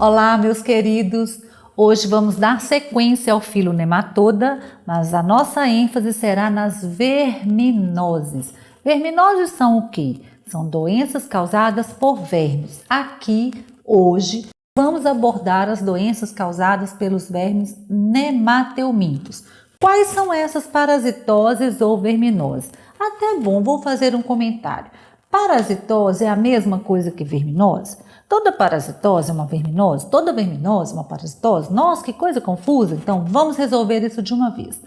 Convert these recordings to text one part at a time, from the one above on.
Olá, meus queridos! Hoje vamos dar sequência ao filo Nematoda, mas a nossa ênfase será nas verminoses. Verminoses são o quê? São doenças causadas por vermes. Aqui, hoje, vamos abordar as doenças causadas pelos vermes nemateumintos. Quais são essas parasitoses ou verminoses? Até bom, vou fazer um comentário. Parasitose é a mesma coisa que verminose? Toda parasitose é uma verminose? Toda verminose é uma parasitose? Nossa, que coisa confusa! Então, vamos resolver isso de uma vez.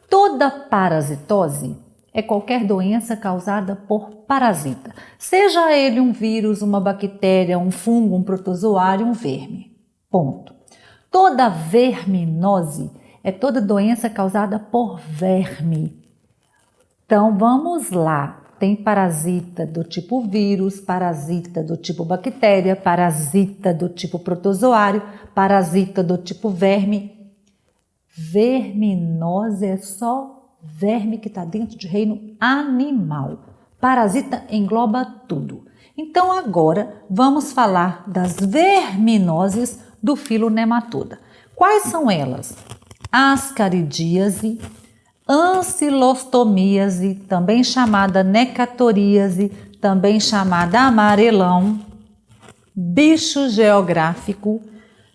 Toda parasitose é qualquer doença causada por parasita. Seja ele um vírus, uma bactéria, um fungo, um protozoário, um verme. Ponto. Toda verminose é toda doença causada por verme. Então, vamos lá. Tem parasita do tipo vírus, parasita do tipo bactéria, parasita do tipo protozoário, parasita do tipo verme. Verminose é só verme que está dentro de reino animal. Parasita engloba tudo. Então agora vamos falar das verminoses do filo Nematoda. Quais são elas? Ascaridíase, ancilostomíase, também chamada necatoríase, também chamada amarelão, bicho geográfico,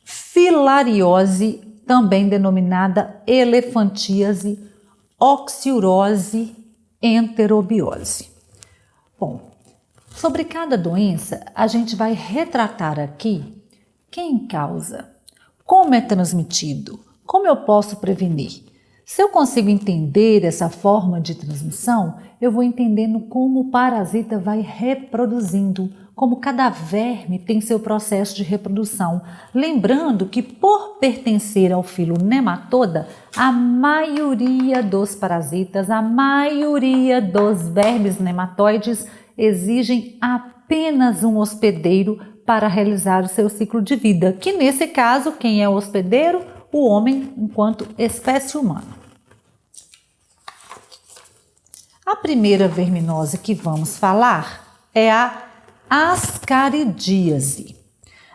filariose, também denominada elefantíase, oxiurose, enterobiose. Bom, sobre cada doença, a gente vai retratar aqui quem causa, como é transmitido, como eu posso prevenir. Se eu consigo entender essa forma de transmissão, eu vou entendendo como o parasita vai reproduzindo, como cada verme tem seu processo de reprodução. Lembrando que por pertencer ao filo Nematoda, a maioria dos parasitas, a maioria dos vermes nematóides exigem apenas um hospedeiro para realizar o seu ciclo de vida, que nesse caso, quem é o hospedeiro? O homem enquanto espécie humana. A primeira verminose que vamos falar é a ascaridíase.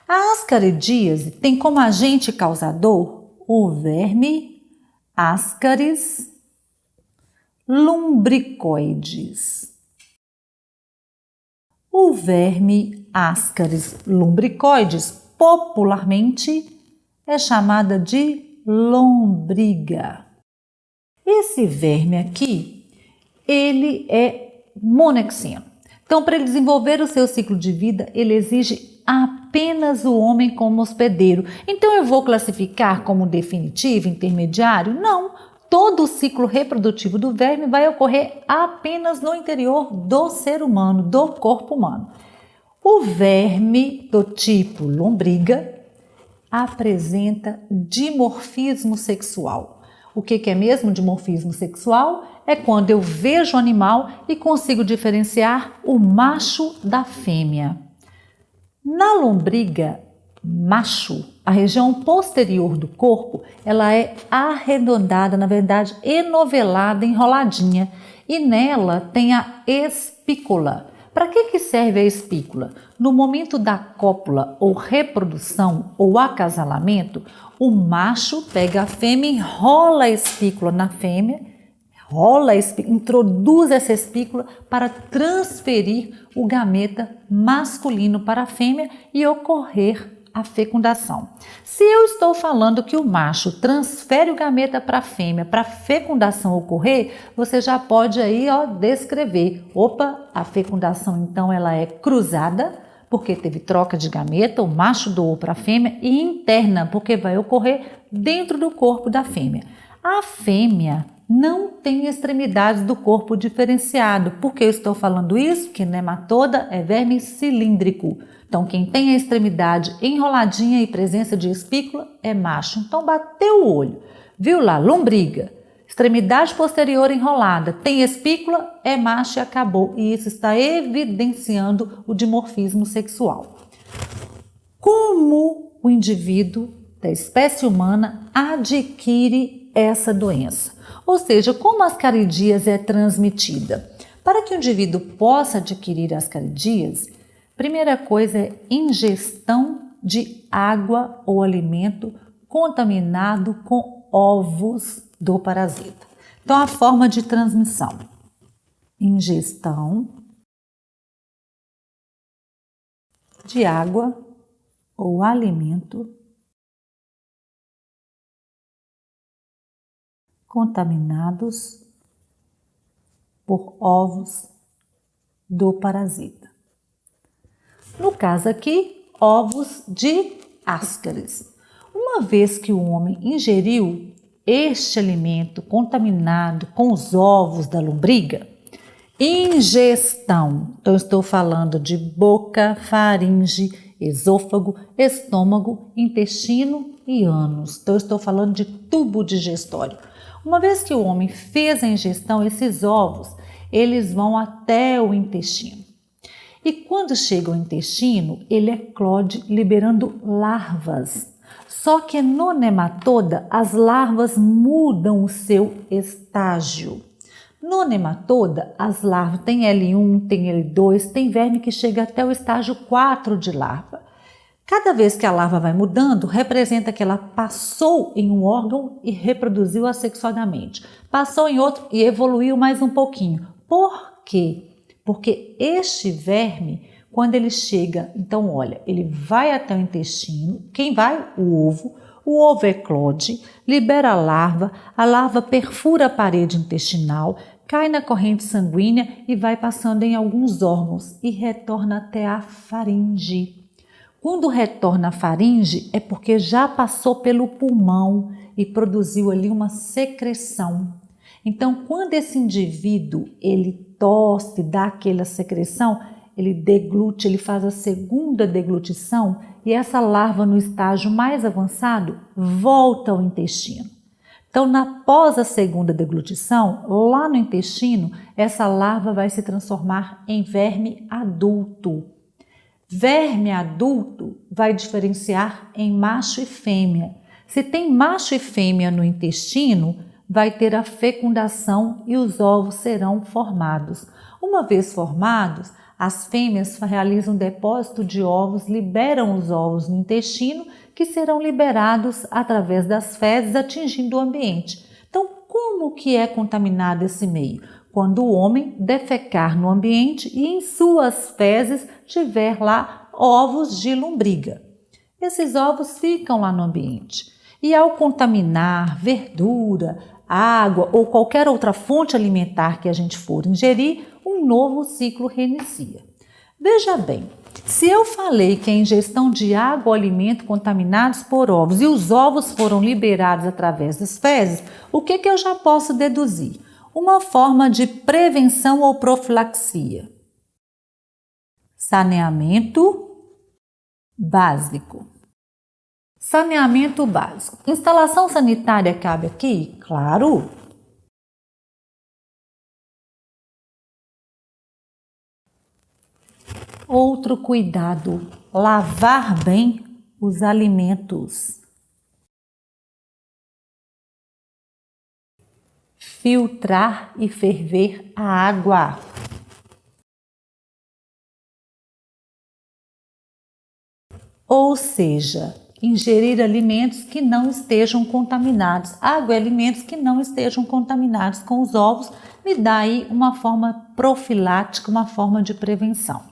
A ascaridíase tem como agente causador o verme Ascaris lumbricoides. O verme Ascaris lumbricoides, popularmente, é chamada de lombriga. Esse verme aqui, ele é monexeno. Então, para ele desenvolver o seu ciclo de vida, ele exige apenas o homem como hospedeiro. Então, eu vou classificar como definitivo, intermediário? Não. Todo o ciclo reprodutivo do verme vai ocorrer apenas no interior do ser humano, do corpo humano. O verme do tipo lombriga apresenta dimorfismo sexual. O que é mesmo dimorfismo sexual? É quando eu vejo o animal e consigo diferenciar o macho da fêmea. Na lombriga macho, a região posterior do corpo, ela é arredondada, na verdade, enovelada, enroladinha, e nela tem a espícula. Para que serve a espícula? No momento da cópula ou reprodução ou acasalamento, o macho pega a fêmea, enrola a espícula na fêmea, introduz essa espícula para transferir o gameta masculino para a fêmea e ocorrer a fecundação. Se eu estou falando que o macho transfere o gameta para a fêmea para a fecundação ocorrer, você já pode aí descrever. Opa, a fecundação então ela é cruzada, porque teve troca de gameta, o macho doou para a fêmea, e interna, porque vai ocorrer dentro do corpo da fêmea. A fêmea não tem extremidades do corpo diferenciado. Por que eu estou falando isso? Que nematoda é verme cilíndrico. Então, quem tem a extremidade enroladinha e presença de espícula é macho. Então, bateu o olho. Viu lá, lombriga. Extremidade posterior enrolada, tem espícula, é macho e acabou. E isso está evidenciando o dimorfismo sexual. Como o indivíduo da espécie humana adquire essa doença? Ou seja, como a ascaridíase é transmitida? Para que o indivíduo possa adquirir a ascaridíase, primeira coisa é ingestão de água ou alimento contaminado com ovos do parasita. Então, a forma de transmissão: ingestão de água ou alimento contaminados por ovos do parasita. No caso aqui, ovos de Ascaris. Uma vez que o homem ingeriu este alimento contaminado com os ovos da lombriga, ingestão, então estou falando de boca, faringe, esôfago, estômago, intestino e ânus. Então estou falando de tubo digestório. Uma vez que o homem fez a ingestão, esses ovos, eles vão até o intestino. E quando chega ao intestino, ele eclode liberando larvas. Só que no nematoda, as larvas mudam o seu estágio. No nematoda, as larvas tem L1, tem L2, tem verme que chega até o estágio 4 de larva. Cada vez que a larva vai mudando, representa que ela passou em um órgão e reproduziu assexuadamente. Passou em outro e evoluiu mais um pouquinho. Por quê? Porque este verme, quando ele chega, então olha, ele vai até o intestino, quem vai? O ovo eclode, libera a larva perfura a parede intestinal, cai na corrente sanguínea e vai passando em alguns órgãos e retorna até a faringe. Quando retorna à faringe é porque já passou pelo pulmão e produziu ali uma secreção. Então, quando esse indivíduo ele tosse, dá aquela secreção, ele deglute, ele faz a segunda deglutição e essa larva no estágio mais avançado volta ao intestino. Então, após a segunda deglutição, lá no intestino, essa larva vai se transformar em verme adulto. Verme adulto vai diferenciar em macho e fêmea. Se tem macho e fêmea no intestino, vai ter a fecundação e os ovos serão formados. Uma vez formados, as fêmeas realizam depósito de ovos, liberam os ovos no intestino, que serão liberados através das fezes, atingindo o ambiente. Então, como que é contaminado esse meio? Quando o homem defecar no ambiente e em suas fezes tiver lá ovos de lombriga. Esses ovos ficam lá no ambiente. E ao contaminar verdura, água ou qualquer outra fonte alimentar que a gente for ingerir, um novo ciclo reinicia. Veja bem, se eu falei que a ingestão de água ou alimento contaminados por ovos e os ovos foram liberados através das fezes, o que eu já posso deduzir? Uma forma de prevenção ou profilaxia. Saneamento básico. Saneamento básico. Instalação sanitária cabe aqui? Claro. Outro cuidado: lavar bem os alimentos. Filtrar e ferver a água. Ou seja, ingerir alimentos que não estejam contaminados. Água e alimentos que não estejam contaminados com os ovos me dá aí uma forma profilática, uma forma de prevenção.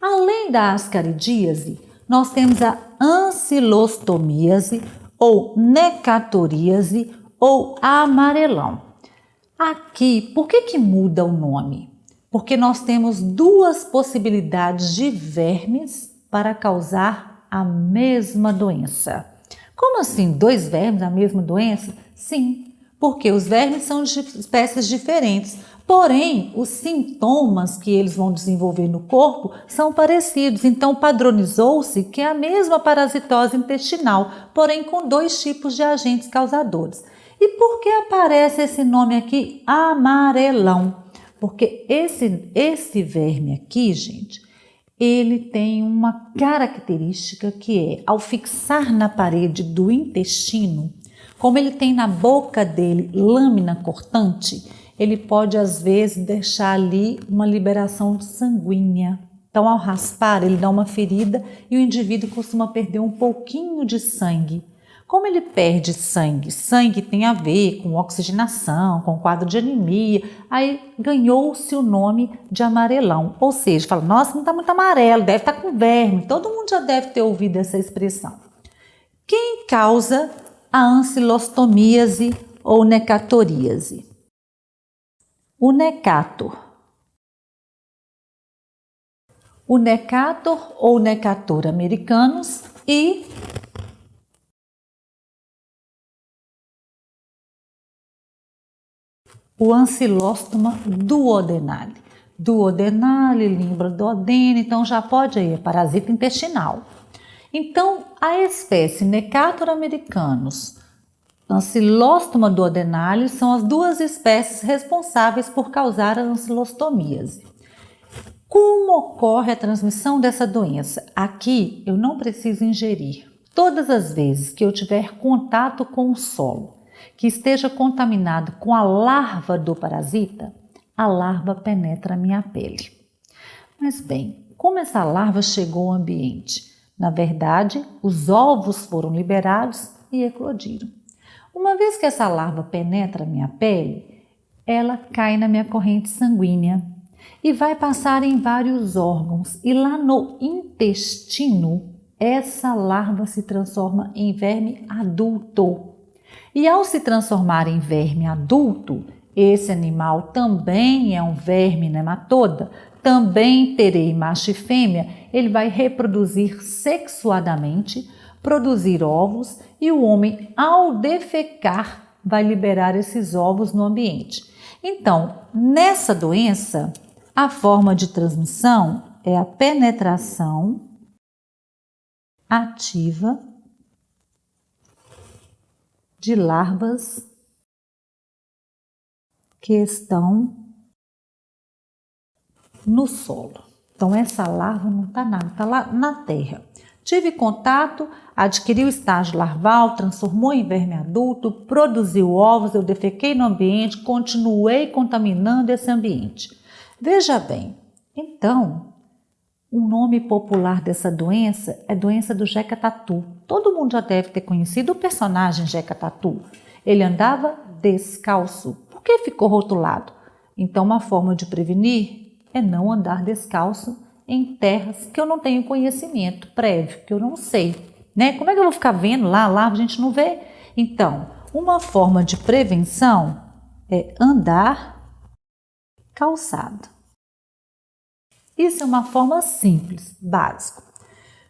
Além da ascaridíase, nós temos a ancilostomíase ou necatoríase ou amarelão. Aqui, por que muda o nome? Porque nós temos duas possibilidades de vermes para causar a mesma doença. Como assim, dois vermes, a mesma doença? Sim, porque os vermes são de espécies diferentes, porém os sintomas que eles vão desenvolver no corpo são parecidos, então padronizou-se que é a mesma parasitose intestinal, porém com dois tipos de agentes causadores. E por que aparece esse nome aqui, amarelão? Porque esse verme aqui, gente, ele tem uma característica que é, ao fixar na parede do intestino, como ele tem na boca dele lâmina cortante, ele pode às vezes deixar ali uma liberação sanguínea. Então, ao raspar, ele dá uma ferida e o indivíduo costuma perder um pouquinho de sangue. Como ele perde sangue? Sangue tem a ver com oxigenação, com quadro de anemia, aí ganhou-se o nome de amarelão. Ou seja, fala, nossa, não está muito amarelo, deve estar com verme. Todo mundo já deve ter ouvido essa expressão. Quem causa a ancilostomíase ou necatoríase? O Necator. O Necator ou Necator americanus e o Ancilostoma duodenale. Duodenale lembra duodeno, então já pode ir, parasita intestinal. Então, a espécie Necator americanus, Ancilostoma duodenale são as duas espécies responsáveis por causar a ancilostomíase. Como ocorre a transmissão dessa doença? Aqui eu não preciso ingerir. Todas as vezes que eu tiver contato com o solo que esteja contaminado com a larva do parasita, a larva penetra a minha pele. Mas bem, como essa larva chegou ao ambiente? Na verdade, os ovos foram liberados e eclodiram. Uma vez que essa larva penetra a minha pele, ela cai na minha corrente sanguínea e vai passar em vários órgãos. E lá no intestino, essa larva se transforma em verme adulto. E ao se transformar em verme adulto, esse animal também é um verme nematoda, também terei macho e fêmea, ele vai reproduzir sexuadamente, produzir ovos e o homem, ao defecar, vai liberar esses ovos no ambiente. Então, nessa doença, a forma de transmissão é a penetração ativa de larvas que estão no solo. Então, essa larva não está nada, está lá na terra. Tive contato, adquiri o estágio larval, transformou em verme adulto, produziu ovos, eu defequei no ambiente, continuei contaminando esse ambiente. Veja bem, então, o nome popular dessa doença é doença do Jeca Tatu. Todo mundo já deve ter conhecido o personagem Jeca Tatu. Ele andava descalço. Por que ficou rotulado? Então, uma forma de prevenir é não andar descalço em terras que eu não tenho conhecimento prévio, que eu não sei, né? Como é que eu vou ficar vendo lá a gente não vê? Então, uma forma de prevenção é andar calçado. Isso é uma forma simples, básica.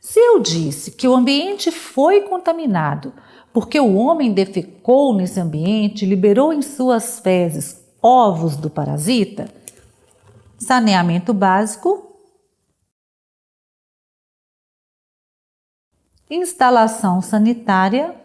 Se eu disse que o ambiente foi contaminado porque o homem defecou nesse ambiente, liberou em suas fezes ovos do parasita, saneamento básico, instalação sanitária,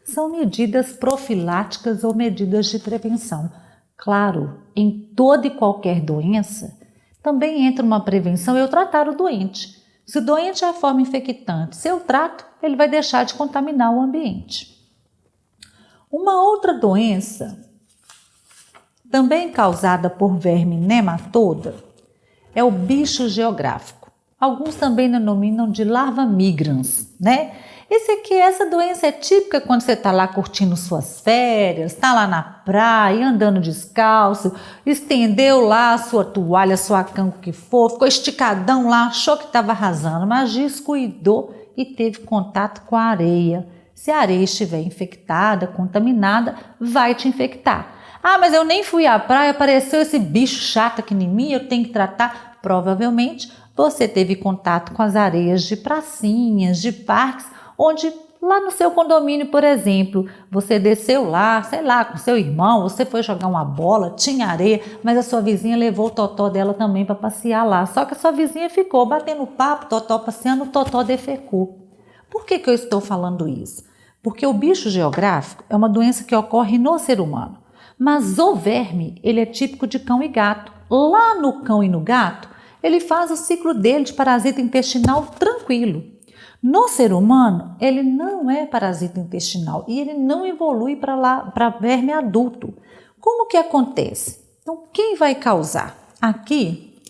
são medidas profiláticas ou medidas de prevenção. Claro, em toda e qualquer doença, também entra uma prevenção eu tratar o doente. Se o doente é a forma infectante, se eu trato, ele vai deixar de contaminar o ambiente. Uma outra doença, também causada por verme nematoda, é o bicho geográfico. Alguns também denominam de larva migrans, né? Essa doença é típica quando você está lá curtindo suas férias, está lá na praia, andando descalço, estendeu lá a sua toalha, sua cama, o que for, ficou esticadão lá, achou que estava arrasando, mas descuidou e teve contato com a areia. Se a areia estiver infectada, contaminada, vai te infectar. Ah, mas eu nem fui à praia, apareceu esse bicho chato aqui em mim, eu tenho que tratar. Provavelmente você teve contato com as areias de pracinhas, de parques, onde lá no seu condomínio, por exemplo, você desceu lá, sei lá, com seu irmão, você foi jogar uma bola, tinha areia, mas a sua vizinha levou o totó dela também para passear lá. Só que a sua vizinha ficou batendo papo, totó passeando, o totó defecou. Por que eu estou falando isso? Porque o bicho geográfico é uma doença que ocorre no ser humano. Mas o verme, ele é típico de cão e gato. Lá no cão e no gato, ele faz o ciclo dele de parasita intestinal tranquilo. No ser humano, ele não é parasita intestinal e ele não evolui para verme adulto. Como que acontece? Então, quem vai causar? Aqui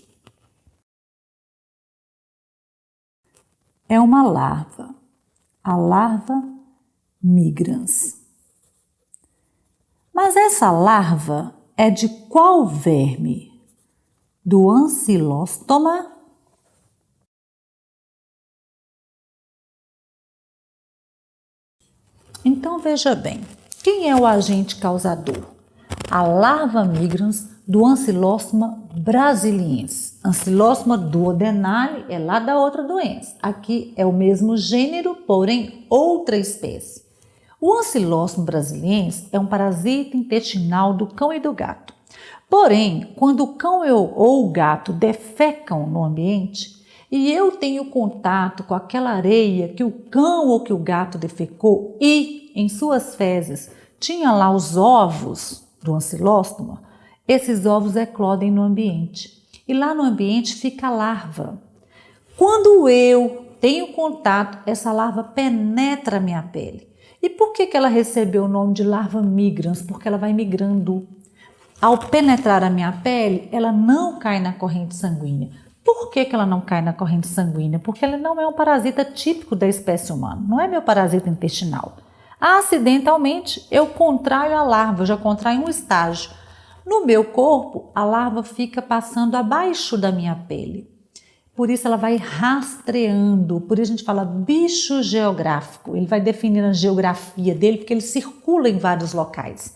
é uma larva, a larva migrans. Mas essa larva é de qual verme? Do Ancylostoma? Então veja bem, quem é o agente causador? A larva migrans do Ancylostoma brasiliensis. Ancylostoma duodenale é lá da outra doença. Aqui é o mesmo gênero, porém outra espécie. O Ancylostoma brasiliensis é um parasita intestinal do cão e do gato. Porém, quando o cão ou o gato defecam no ambiente e eu tenho contato com aquela areia que o cão ou que o gato defecou e em suas fezes tinha lá os ovos do ancilóstoma, esses ovos eclodem no ambiente e lá no ambiente fica a larva. Quando eu tenho contato, essa larva penetra a minha pele. E por que ela recebeu o nome de larva migrans? Porque ela vai migrando. Ao penetrar a minha pele, ela não cai na corrente sanguínea. Por que ela não cai na corrente sanguínea? Porque ela não é um parasita típico da espécie humana, não é meu parasita intestinal. Acidentalmente, eu contraio a larva, eu já contraio um estágio. No meu corpo, a larva fica passando abaixo da minha pele. Por isso ela vai rastreando, por isso a gente fala bicho geográfico. Ele vai definir a geografia dele, porque ele circula em vários locais.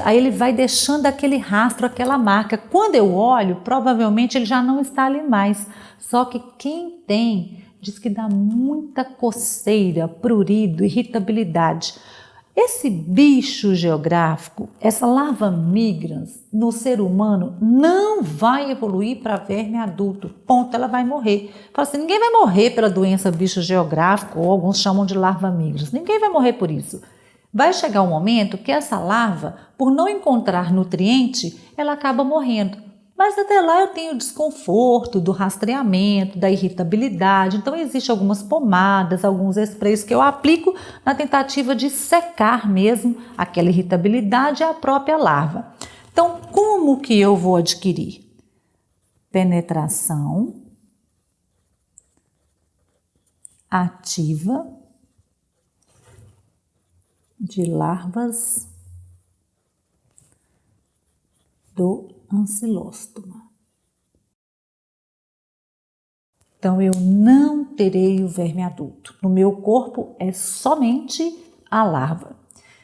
Aí ele vai deixando aquele rastro, aquela marca. Quando eu olho, provavelmente ele já não está ali mais. Só que quem tem diz que dá muita coceira, prurido, irritabilidade. Esse bicho geográfico, essa larva migrans no ser humano não vai evoluir para verme adulto. Ponto, ela vai morrer. Fala assim, ninguém vai morrer pela doença bicho geográfico, ou alguns chamam de larva migrans. Ninguém vai morrer por isso. Vai chegar um momento que essa larva, por não encontrar nutriente, ela acaba morrendo. Mas até lá eu tenho o desconforto do rastreamento, da irritabilidade. Então existem algumas pomadas, alguns sprays que eu aplico na tentativa de secar mesmo aquela irritabilidade e a própria larva. Então como que eu vou adquirir? Penetração ativa de larvas do ancilóstoma. Então eu não terei o verme adulto. No meu corpo é somente a larva.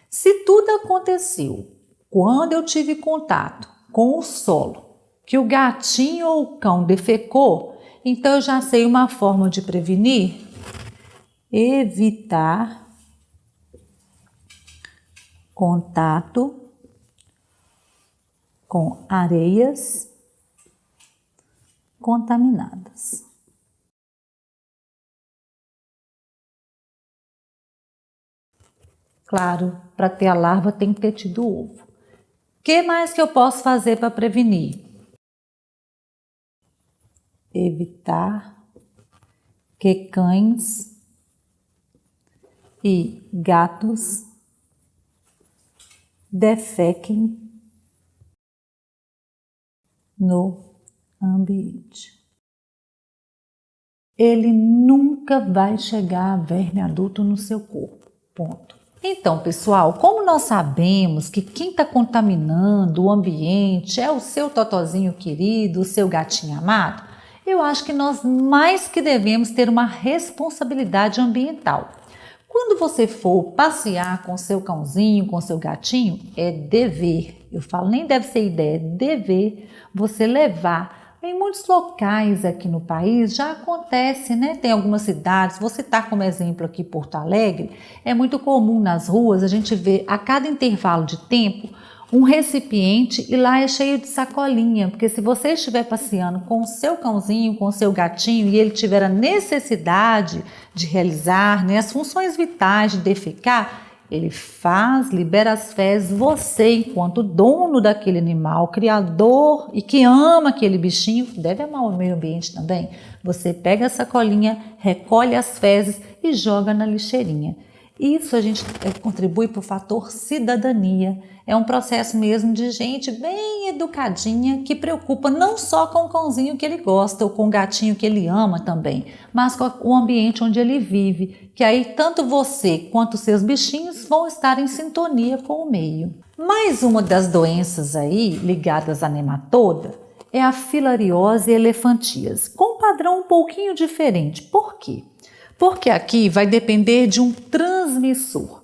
Se tudo aconteceu quando eu tive contato com o solo, que o gatinho ou o cão defecou, então eu já sei uma forma de prevenir: evitar contato com areias contaminadas. Claro, para ter a larva tem que ter tido o ovo. O que mais que eu posso fazer para prevenir? Evitar que cães e gatos defequem no ambiente. Ele nunca vai chegar a verme adulto no seu corpo. Ponto. Então, pessoal, como nós sabemos que quem está contaminando o ambiente é o seu totozinho querido, o seu gatinho amado, eu acho que nós mais que devemos ter uma responsabilidade ambiental. Quando você for passear com seu cãozinho, com seu gatinho, é dever, eu falo nem deve ser ideia, é dever você levar. Em muitos locais aqui no país já acontece, né? Tem algumas cidades, vou citar como exemplo aqui Porto Alegre, é muito comum nas ruas a gente ver a cada intervalo de tempo um recipiente e lá é cheio de sacolinha, porque se você estiver passeando com o seu cãozinho, com o seu gatinho e ele tiver a necessidade de realizar, né, as funções vitais de defecar, ele faz, libera as fezes, você enquanto dono daquele animal, criador e que ama aquele bichinho, deve amar o meio ambiente também, você pega a sacolinha, recolhe as fezes e joga na lixeirinha. Isso a gente contribui para o fator cidadania. É um processo mesmo de gente bem educadinha que preocupa não só com o cãozinho que ele gosta ou com o gatinho que ele ama também, mas com o ambiente onde ele vive, que aí tanto você quanto os seus bichinhos vão estar em sintonia com o meio. Mais uma das doenças aí ligadas à nematoda é a filariose elefantíase, com um padrão um pouquinho diferente. Por quê? Porque aqui vai depender de um transmissor.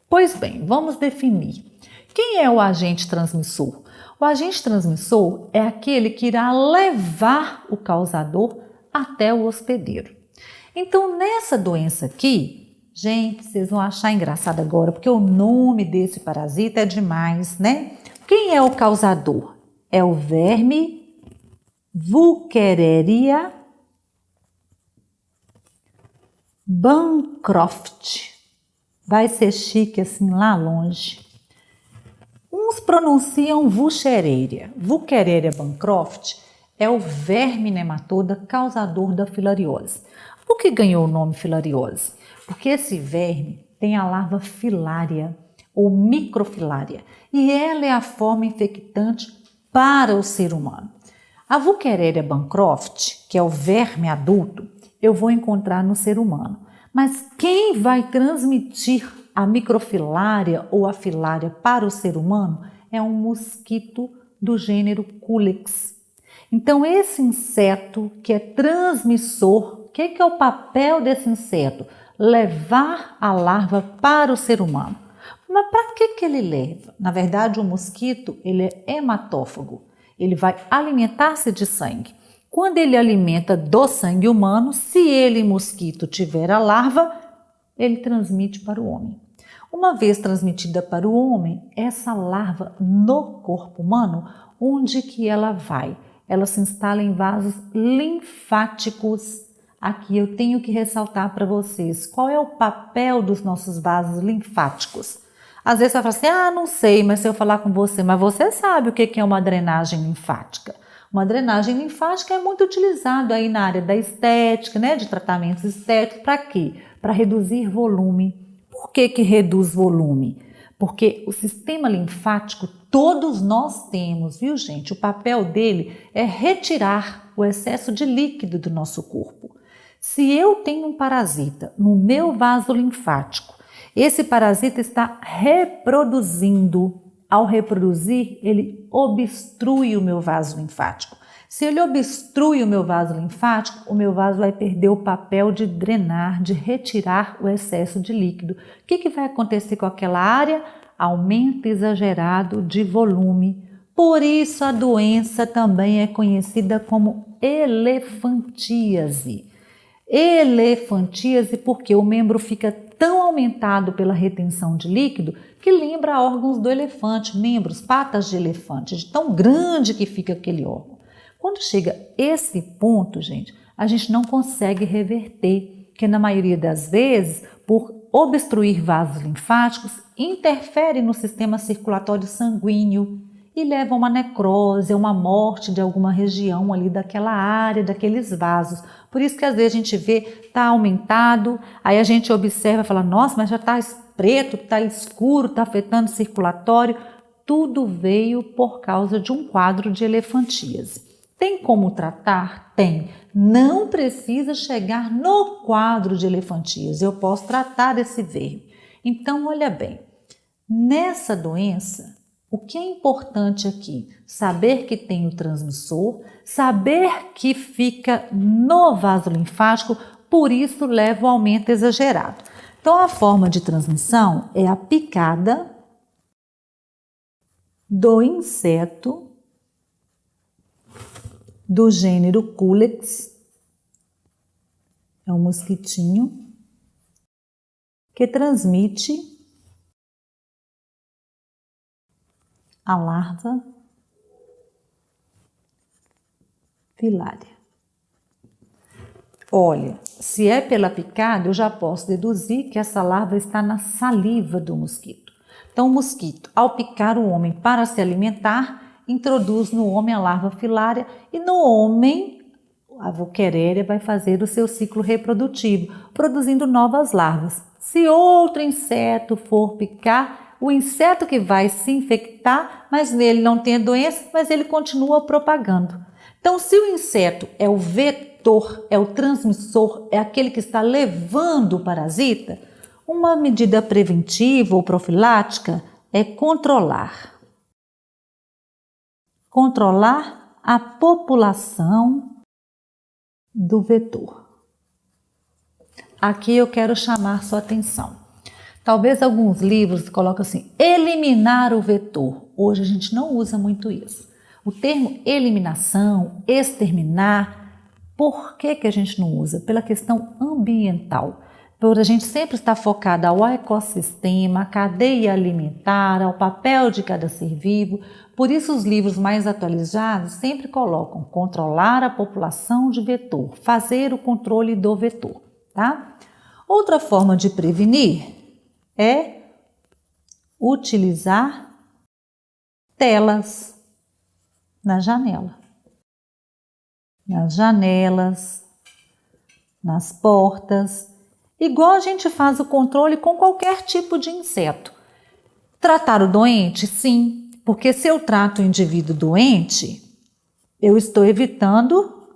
Pois bem, vamos definir. Quem é o agente transmissor? O agente transmissor é aquele que irá levar o causador até o hospedeiro. Então, nessa doença aqui, gente, vocês vão achar engraçado agora, porque o nome desse parasita é demais, né? Quem é o causador? É o verme Wuchereria Bancroft. Vai ser chique assim lá longe. Uns pronunciam Wuchereria. Wuchereria Bancroft é o verme nematoda causador da filariose. Por que ganhou o nome filariose? Porque esse verme tem a larva filária ou microfilária e ela é a forma infectante para o ser humano. A Wuchereria Bancroft, que é o verme adulto, eu vou encontrar no ser humano. Mas quem vai transmitir a microfilária ou a filária para o ser humano é um mosquito do gênero Culex. Então, esse inseto que é transmissor, o que é o papel desse inseto? Levar a larva para o ser humano. Mas para que ele leva? Na verdade, o mosquito ele é hematófago. Ele vai alimentar-se de sangue. Quando ele alimenta do sangue humano, se ele, mosquito, tiver a larva, ele transmite para o homem. Uma vez transmitida para o homem, essa larva no corpo humano, onde que ela vai? Ela se instala em vasos linfáticos. Aqui eu tenho que ressaltar para vocês qual é o papel dos nossos vasos linfáticos. Às vezes você vai falar assim, não sei, mas se eu falar com você, mas você sabe o que é uma drenagem linfática. Uma drenagem linfática é muito utilizado aí na área da estética, né, de tratamentos estéticos. Para quê? Para reduzir volume. Por que reduz volume? Porque o sistema linfático todos nós temos, viu gente? O papel dele é retirar o excesso de líquido do nosso corpo. Se eu tenho um parasita no meu vaso linfático, esse parasita está reproduzindo. Ao reproduzir, ele obstrui o meu vaso linfático. Se ele obstrui o meu vaso linfático, o meu vaso vai perder o papel de drenar, de retirar o excesso de líquido. O que vai acontecer com aquela área? Aumento exagerado de volume. Por isso a doença também é conhecida como elefantíase. Elefantíase porque o membro fica tão aumentado pela retenção de líquido que lembra órgãos do elefante, membros, patas de elefante, de tão grande que fica aquele órgão. Quando chega esse ponto, gente, a gente não consegue reverter, porque na maioria das vezes, por obstruir vasos linfáticos, interfere no sistema circulatório sanguíneo e leva a uma necrose, a uma morte de alguma região ali daquela área, daqueles vasos. Por isso que às vezes a gente vê, está aumentado, aí a gente observa e fala, nossa, mas já está preto, está escuro, está afetando o circulatório. Tudo veio por causa de um quadro de elefantíase. Tem como tratar? Tem. Não precisa chegar no quadro de elefantíase, eu posso tratar desse verme. Então, olha bem, nessa doença, o que é importante aqui? Saber que tem o transmissor, saber que fica no vaso linfático, por isso leva ao aumento exagerado. Então, a forma de transmissão é a picada do inseto do gênero Culex, é um mosquitinho que transmite a larva filária. Olha, se é pela picada, eu já posso deduzir que essa larva está na saliva do mosquito. Então, o mosquito, ao picar o homem para se alimentar, introduz no homem a larva filária e no homem a Voqueréria vai fazer o seu ciclo reprodutivo, produzindo novas larvas. Se outro inseto for picar, o inseto que vai se infectar, mas nele não tem a doença, mas ele continua propagando. Então, se o inseto é o vetor, é o transmissor, é aquele que está levando o parasita, uma medida preventiva ou profilática é controlar a população do vetor. Aqui eu quero chamar sua atenção. Talvez alguns livros colocam assim, eliminar o vetor. Hoje a gente não usa muito isso. O termo eliminação, exterminar, por que a gente não usa? Pela questão ambiental. Por a gente sempre estar focada ao ecossistema, à cadeia alimentar, ao papel de cada ser vivo. Por isso os livros mais atualizados sempre colocam controlar a população de vetor, fazer o controle do vetor, tá? Outra forma de prevenir é utilizar telas na janela. Nas janelas, nas portas, igual a gente faz o controle com qualquer tipo de inseto. Tratar o doente? Sim, porque se eu trato o indivíduo doente, eu estou evitando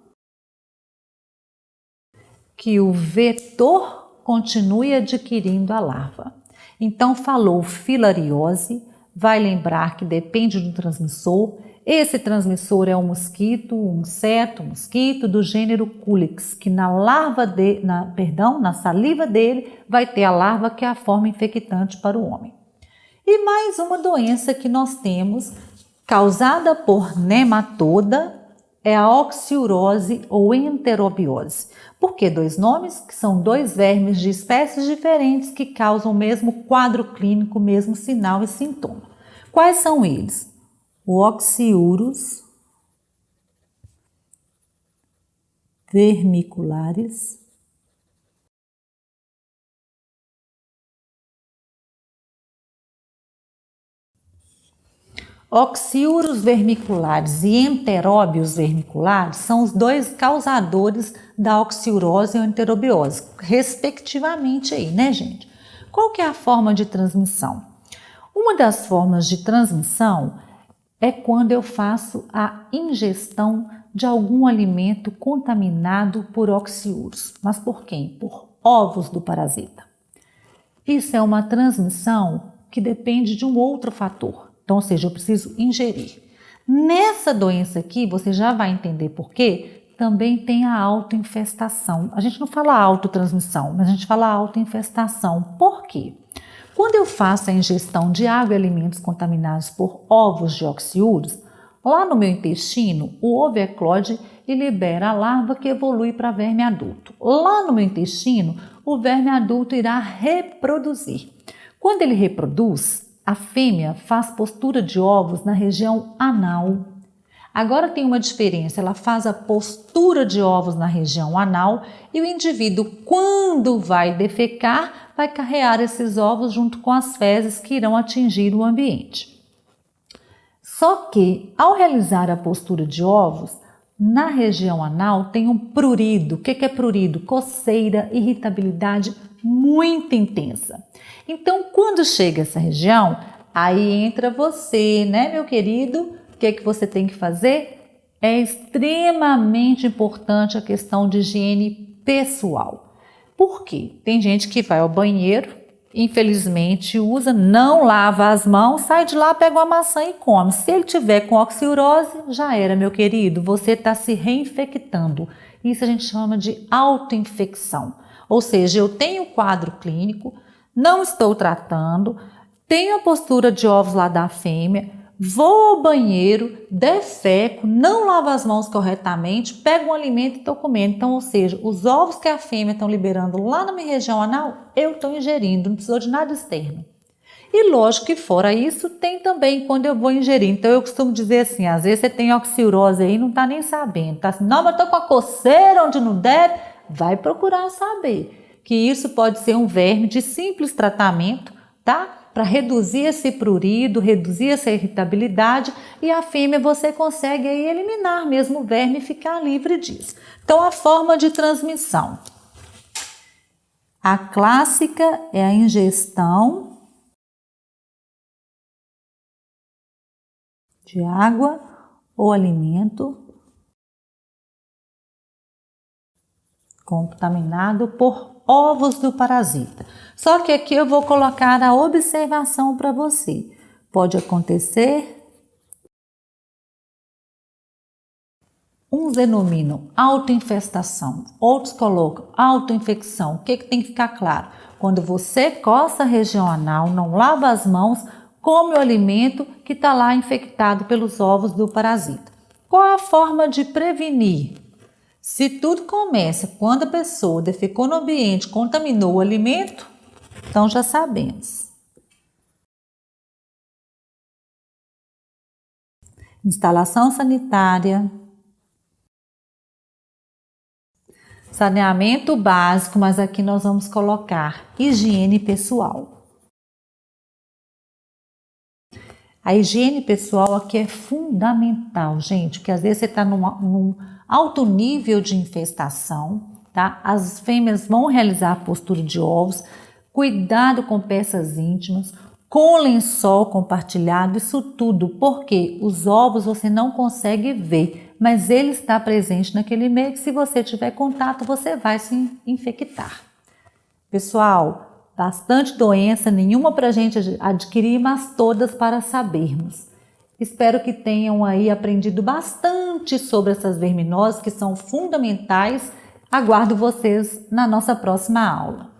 que o vetor continue adquirindo a larva. Então, falou filariose, vai lembrar que depende do transmissor. Esse transmissor é um mosquito, um inseto, um mosquito do gênero Culex, que na saliva dele vai ter a larva que é a forma infectante para o homem. E mais uma doença que nós temos, causada por nematoda, é a oxiurose ou enterobiose. Por que dois nomes? Que são dois vermes de espécies diferentes que causam o mesmo quadro clínico, o mesmo sinal e sintoma. Quais são eles? O Oxiurus vermiculares, Oxiurus vermiculares e Enteróbios vermiculares são os dois causadores da oxiurose e enterobiose, respectivamente aí, né, gente? Qual que é a forma de transmissão? Uma das formas de transmissão é quando eu faço a ingestão de algum alimento contaminado por oxiurus. Mas por quem? Por ovos do parasita. Isso é uma transmissão que depende de um outro fator. Então, ou seja, eu preciso ingerir. Nessa doença aqui, você já vai entender por quê, também tem a autoinfestação. A gente não fala autotransmissão, mas a gente fala autoinfestação. Por quê? Quando eu faço a ingestão de água e alimentos contaminados por ovos de oxiurus, lá no meu intestino, o ovo eclode e libera a larva que evolui para verme adulto. Lá no meu intestino, o verme adulto irá reproduzir. Quando ele reproduz, a fêmea faz postura de ovos na região anal. Agora tem uma diferença, ela faz a postura de ovos na região anal e o indivíduo, quando vai defecar, vai carrear esses ovos junto com as fezes que irão atingir o ambiente. Só que, ao realizar a postura de ovos, na região anal tem um prurido. O que é prurido? Coceira, irritabilidade muito intensa. Então, quando chega essa região, aí entra você, né, meu querido? O que você tem que fazer? É extremamente importante a questão de higiene pessoal. Por quê? Tem gente que vai ao banheiro, infelizmente usa, não lava as mãos, sai de lá, pega uma maçã e come. Se ele tiver com oxiurose, já era, meu querido, você está se reinfectando. Isso a gente chama de autoinfecção. Ou seja, eu tenho quadro clínico, não estou tratando, tenho a postura de ovos lá da fêmea, vou ao banheiro, defeco, não lavo as mãos corretamente, pego um alimento e estou comendo. Então, ou seja, os ovos que a fêmea estão liberando lá na minha região anal, eu estou ingerindo, não precisou de nada externo. E lógico que fora isso, tem também quando eu vou ingerir. Então, eu costumo dizer assim, às vezes você tem oxiurose aí e não está nem sabendo. Tá assim, não, mas estou com a coceira onde não deve. Vai procurar saber que isso pode ser um verme de simples tratamento, tá? para reduzir esse prurido, reduzir essa irritabilidade, e a fêmea você consegue aí eliminar mesmo o verme e ficar livre disso. Então, a forma de transmissão. A clássica é a ingestão de água ou alimento contaminado por ovos do parasita. Só que aqui eu vou colocar a observação para você. Pode acontecer, uns denominam autoinfestação, outros colocam autoinfecção. O que tem que ficar claro? Quando você coça a região anal, não lava as mãos, come o alimento que está lá infectado pelos ovos do parasita. Qual a forma de prevenir? Se tudo começa quando a pessoa defecou no ambiente, contaminou o alimento, então já sabemos. Instalação sanitária, saneamento básico, mas aqui nós vamos colocar higiene pessoal. A higiene pessoal aqui é fundamental, gente, porque às vezes você está num alto nível de infestação, tá? As fêmeas vão realizar a postura de ovos, cuidado com peças íntimas, com lençol compartilhado, isso tudo, porque os ovos você não consegue ver, mas ele está presente naquele meio que se você tiver contato, você vai se infectar. Pessoal, bastante doença, nenhuma para a gente adquirir, mas todas para sabermos. Espero que tenham aí aprendido bastante sobre essas verminoses que são fundamentais. Aguardo vocês na nossa próxima aula.